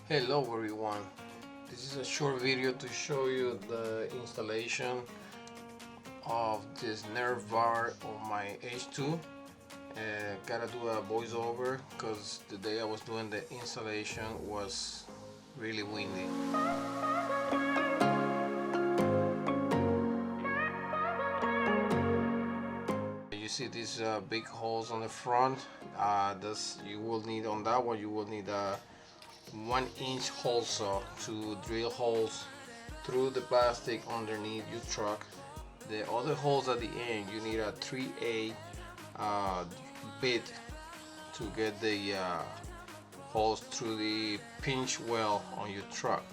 Hello everyone, this is a short video to show you the installation of this Nerf bar on my H2. Gotta do a voiceover because the day I was doing the installation was really windy. You see these big holes on the front. You will need on that one. You will need a 1-inch hole saw to drill holes through the plastic underneath your truck. The other holes at the end, you need a 3/8 bit to get the holes through the pinch well on your truck.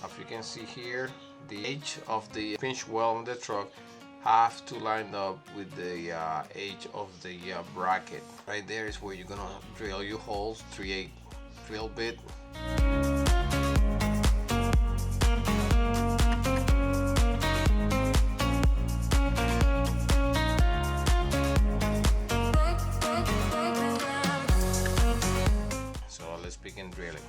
As you can see here, the edge of the pinch well on the truck have to line up with the edge of the bracket. Right there is where you're gonna drill your holes, 3/8 drill bit. So let's begin drilling.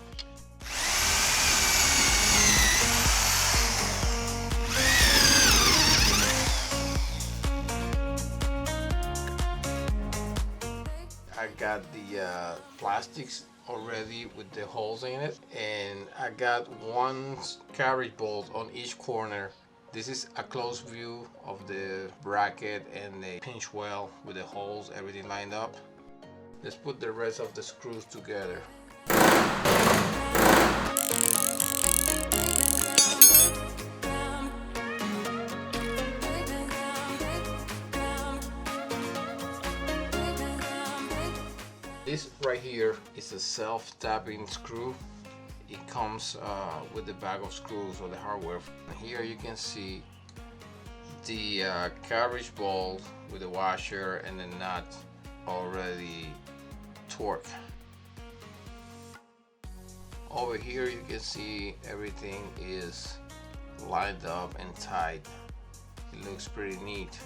I got the plastics already with the holes in it, and I got one carriage bolt on each corner. This is a close view of the bracket and the pinch well with the holes, everything lined up. Let's put the rest of the screws together. This right here is a self-tapping screw. It comes with the bag of screws or the hardware. Here you can see the carriage bolt with the washer and the nut already torqued. Over here you can see everything is lined up and tight. It looks pretty neat.